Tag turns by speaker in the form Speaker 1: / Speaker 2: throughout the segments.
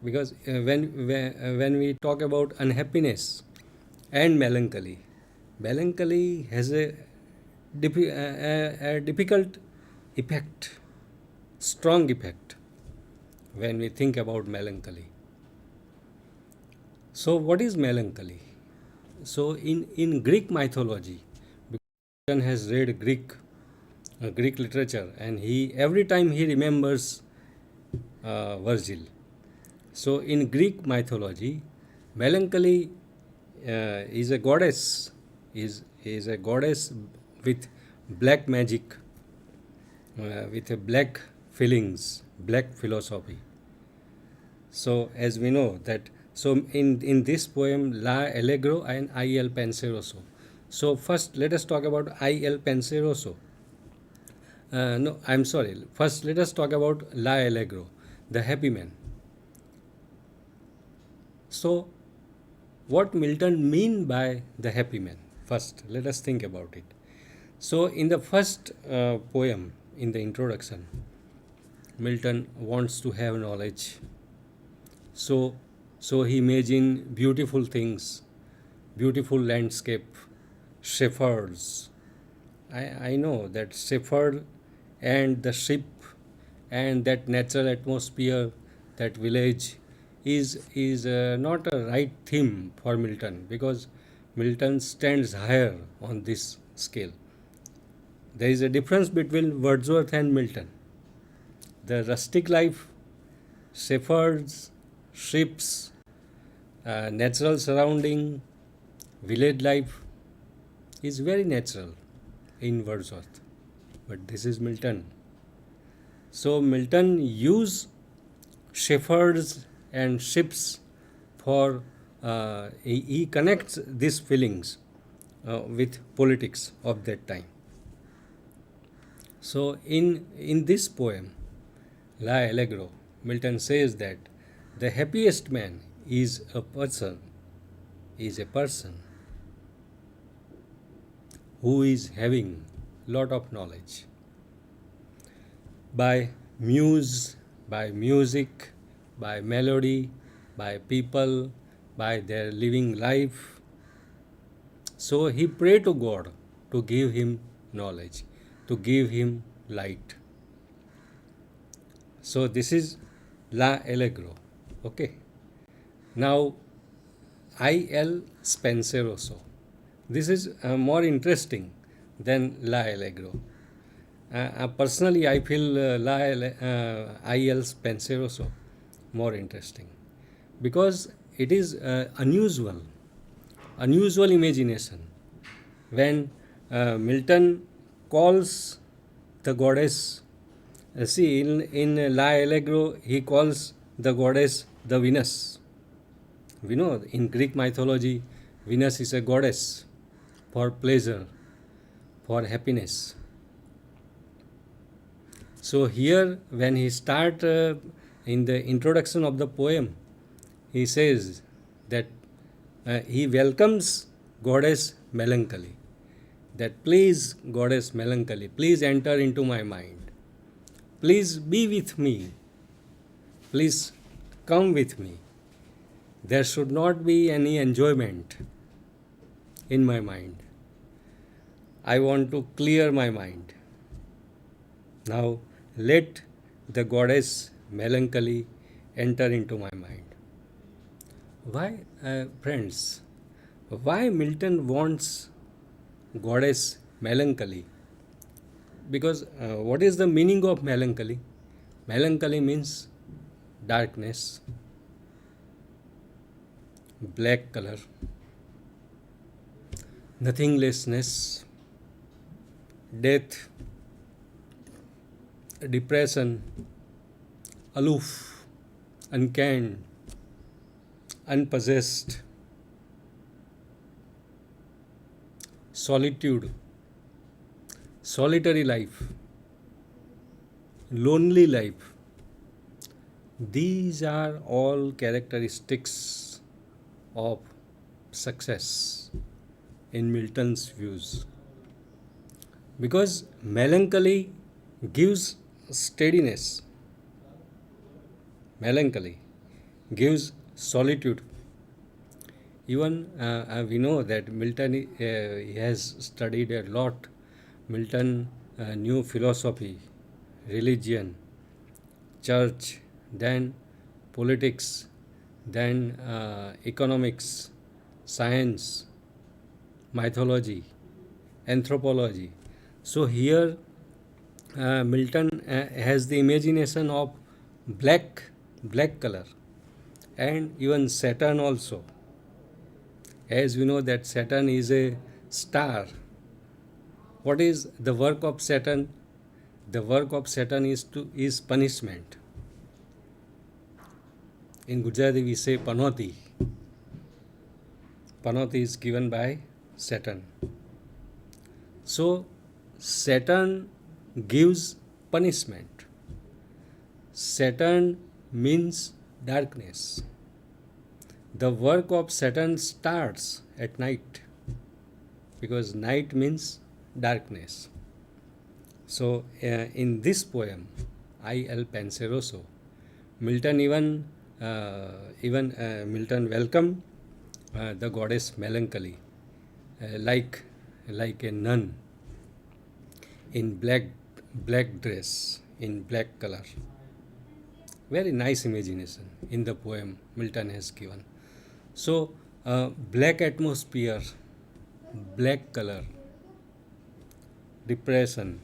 Speaker 1: because when we talk about unhappiness and melancholy, melancholy has a difficult effect, strong effect when we think about melancholy. So, what is melancholy? So, in Greek mythology, because Milton has read Greek literature, and he every time he remembers Virgil. So, in Greek mythology, melancholy is a goddess, is a goddess with black magic, with a black feelings, black philosophy. So, as we know that, so in this poem, La Allegro and I El Penseroso. So, first let us talk about I El Penseroso. No, I'm sorry. First, let us talk about La Allegro, the happy man. So, what Milton mean by the happy man? First, let us think about it. So, in the first poem, in the introduction, Milton wants to have knowledge. So, so he imagine beautiful things, beautiful landscape, shepherds. I know that shepherd and the sheep and that natural atmosphere, that village is not a right theme for Milton, because Milton stands higher on this scale. There is a difference between Wordsworth and Milton. The rustic life, shepherds, ships, natural surrounding, village life is very natural in Wordsworth. But this is Milton. So Milton used shepherds and ships for he connects these feelings with politics of that time. So in this poem, La Allegro, Milton says that the happiest man is a person who is having lot of knowledge by muse, by music, by melody, by people, by their living life. So he prayed to God to give him knowledge, to give him light. So this is La Allegro. Okay. Now I L Spenseroso. This is more interesting than La Allegro. Personally, I feel I L Spenseroso more interesting, because it is unusual imagination. When Milton calls the goddess, see in La Allegro, he calls the goddess the Venus. We know in Greek mythology, Venus is a goddess for pleasure, for happiness. So here, when he start in the introduction of the poem, he says that he welcomes goddess melancholy. That please, goddess melancholy, please enter into my mind. Please be with me. Please come with me. There should not be any enjoyment in my mind. I want to clear my mind. Now let the goddess melancholy enter into my mind. Why, friends, why Milton wants goddess melancholy? Because what is the meaning of melancholy? Melancholy means darkness, black color, nothinglessness, death, depression, aloof, uncanned, unpossessed, solitude, solitary life, lonely life. These are all characteristics of success in Milton's views. Because melancholy gives steadiness. Melancholy gives solitude. Even we know that Milton he has studied a lot. Milton knew philosophy, religion, church, then politics, then economics, science, mythology, anthropology. So here Milton has the imagination of black color, and even Saturn also. As we know that Saturn is a star. What is the work of Saturn? The work of Saturn is punishment. In Gujarati we say panoti. Panoti is given by Saturn. So Saturn gives punishment. Saturn means darkness. The work of Saturn starts at night because night means darkness. So in this poem, I El Penseroso, Milton Milton welcomed the goddess Melancholy, like a nun in black dress in black color. Very nice imagination in the poem Milton has given. So black atmosphere, black color, depression,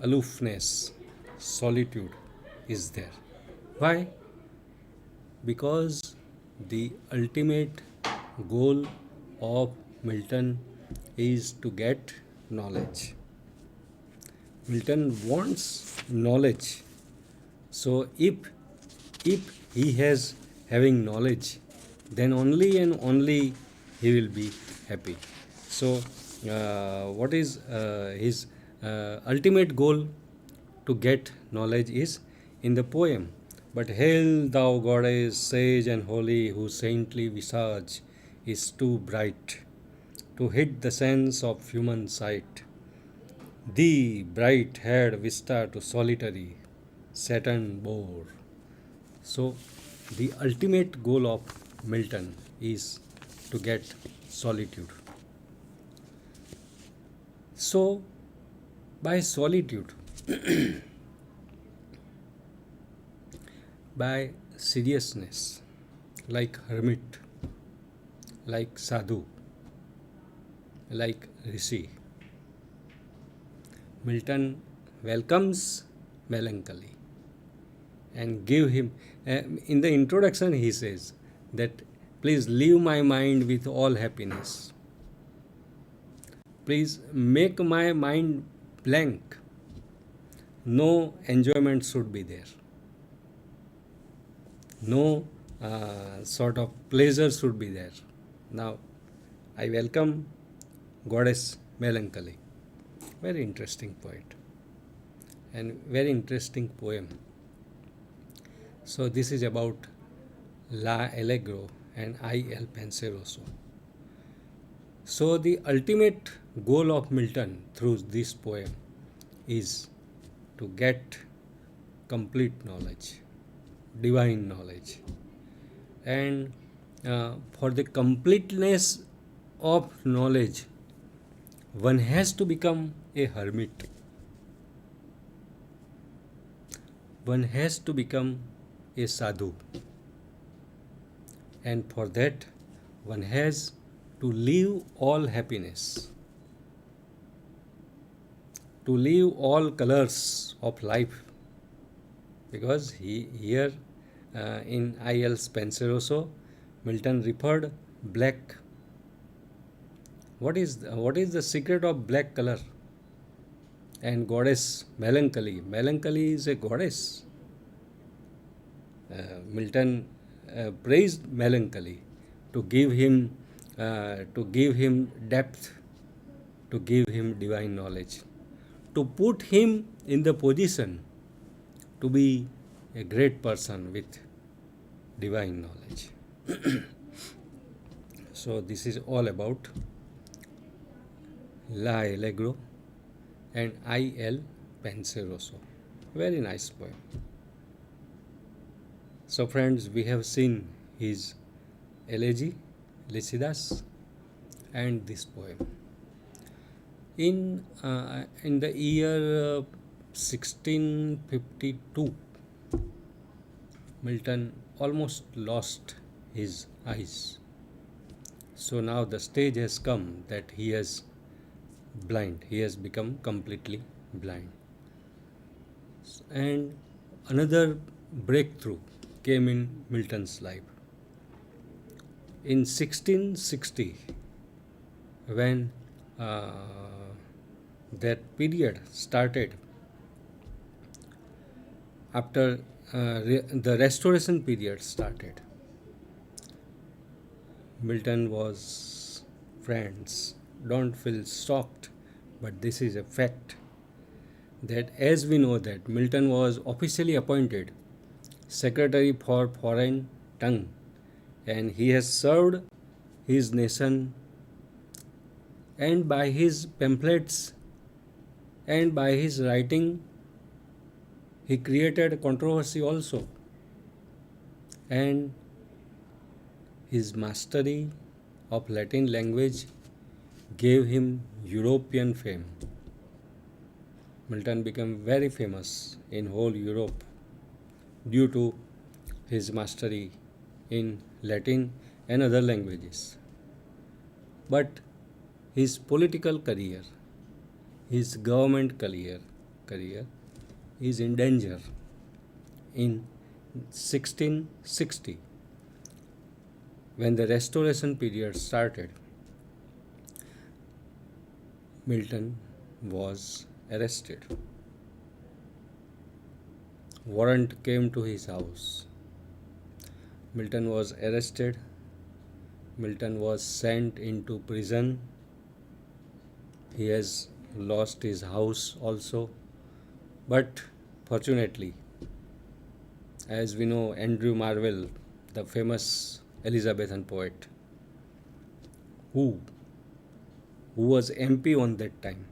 Speaker 1: aloofness, solitude is there. Why? Because the ultimate goal of Milton is to get knowledge. Milton wants knowledge. So if he has having knowledge, then only and only he will be happy. So what is his ultimate goal? To get knowledge is in the poem. But hail thou goddess, sage and holy, whose saintly visage is too bright to hid the sense of human sight. Thee, bright haired vista to solitary Saturn bore. So, the ultimate goal of Milton is to get solitude. So, by solitude, by seriousness, like hermit, like sadhu, like rishi, Milton welcomes melancholy and give him. In the introduction, he says that please leave my mind with all happiness. Please make my mind blank. No enjoyment should be there. No sort of pleasure should be there. Now, I welcome goddess melancholy. Very interesting poet and very interesting poem. So this is about La Allegro and I El Penseroso. So the ultimate goal of Milton through this poem is to get complete knowledge, divine knowledge. And for the completeness of knowledge, one has to become a hermit. One has to become a sadhu. And for that, one has to leave all happiness, to leave all colors of life. Because here in I El Penseroso, Milton referred black. What is the secret of black color? And goddess melancholy. Melancholy is a goddess. Milton praised melancholy to give him depth, to give him divine knowledge, to put him in the position to be a great person with divine knowledge. So this is all about La Allegro and I El Penseroso. Very nice poem. So friends, we have seen his elegy Lycidas and this poem. In the year 1652, Milton almost lost his eyes. So now the stage has come that he is blind. He has become completely blind. And another breakthrough came in Milton's life. In 1660, when that period started, after the restoration period started, Milton was, friends, don't feel shocked, but this is a fact, that as we know that Milton was officially appointed Secretary for Foreign Tongue, and he has served his nation, and by his pamphlets and by his writing he created controversy also, and his mastery of Latin language gave him European fame. Milton became very famous in whole Europe due to his mastery in Latin and other languages. But his political career, his government career is in danger. In 1660, when the restoration period started, Milton was arrested. Warrant came to his house. Milton was arrested. Milton was sent into prison. He has lost his house also. But fortunately, as we know, Andrew Marvell, the famous Elizabethan poet, who was MP on that time,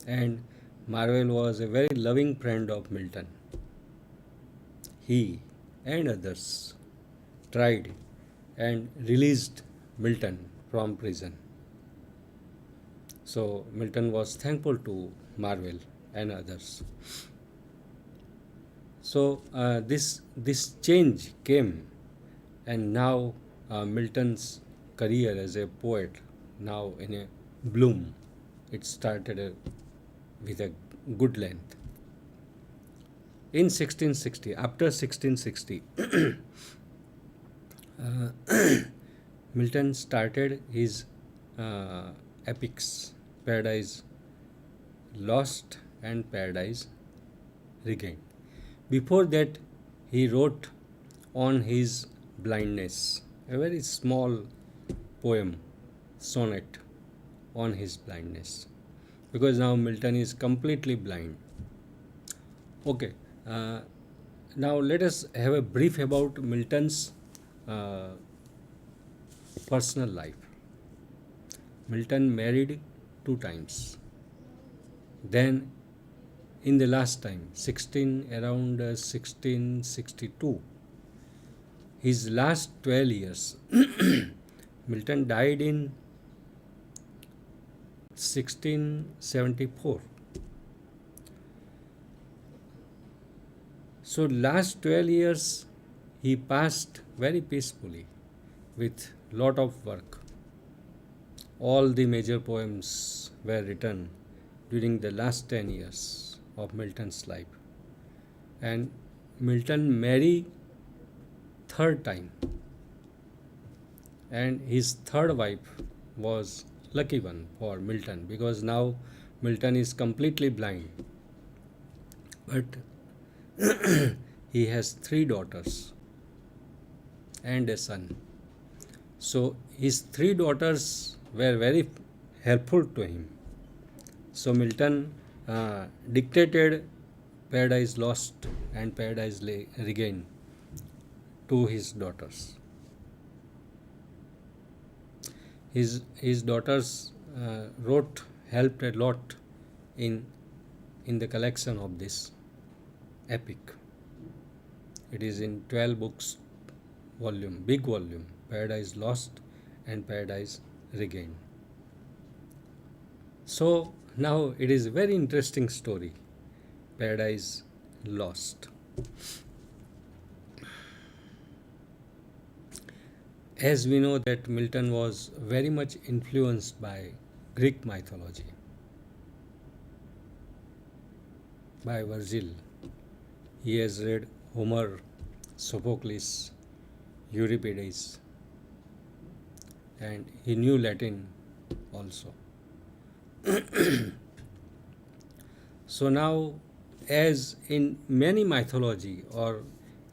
Speaker 1: and Marvell was a very loving friend of Milton. He and others tried and released Milton from prison. So Milton was thankful to Marvell and others. So this change came, and now Milton's career as a poet now in a bloom. It started with a good length. In 1660, after 1660, Milton started his epics, Paradise Lost and Paradise Regained. Before that, he wrote on his blindness, a very small poem, sonnet on his blindness, because now Milton is completely blind. Okay, now let us have a brief about Milton's personal life. Milton married 2 times. Then, in the last time, around 1662, his last 12 years, Milton died in 1674. So last 12 years he passed very peacefully with lot of work. All the major poems were written during the last 10 years of Milton's life. And Milton married 3rd time, and his 3rd wife was lucky one for Milton, because now Milton is completely blind. But he has 3 daughters and a son. So his 3 daughters were very helpful to him. So Milton dictated Paradise Lost and Paradise Regained to his daughters. His daughters helped a lot in the collection of this epic. It is in 12 books volume, big volume, Paradise Lost and Paradise Regained. So now it is a very interesting story, Paradise Lost. As we know that Milton was very much influenced by Greek mythology, by Virgil. He has read Homer, Sophocles, Euripides, and he knew Latin also. So now, as in many mythology or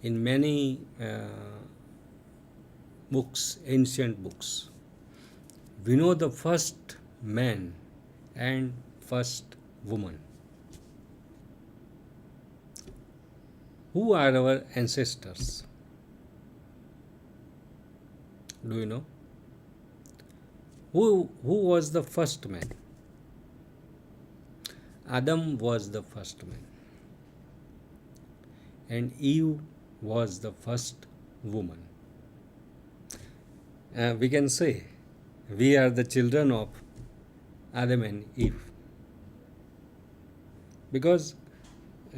Speaker 1: in many books, ancient books, we know the first man and first woman. Who are our ancestors? Do you know? Who was the first man? Adam was the first man, and Eve was the first woman. We can say we are the children of Adam and Eve, because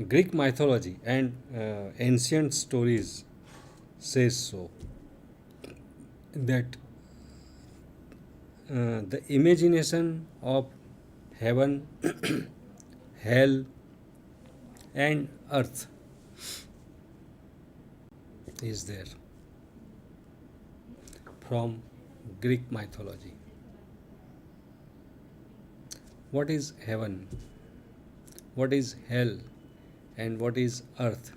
Speaker 1: Greek mythology and ancient stories says so, that the imagination of heaven, hell, and earth is there from Greek mythology. What is heaven? What is hell? And what is earth?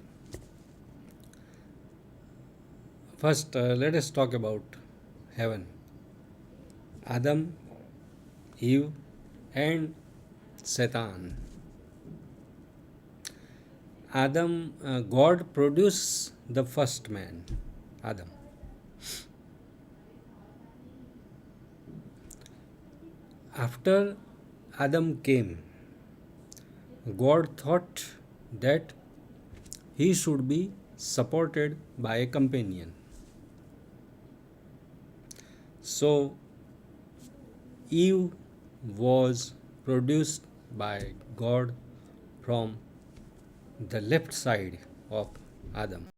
Speaker 1: First, let us talk about heaven. Adam, Eve, and Satan. Adam, God produced the first man, Adam. After Adam came, God thought that he should be supported by a companion. So Eve was produced by God from the left side of Adam.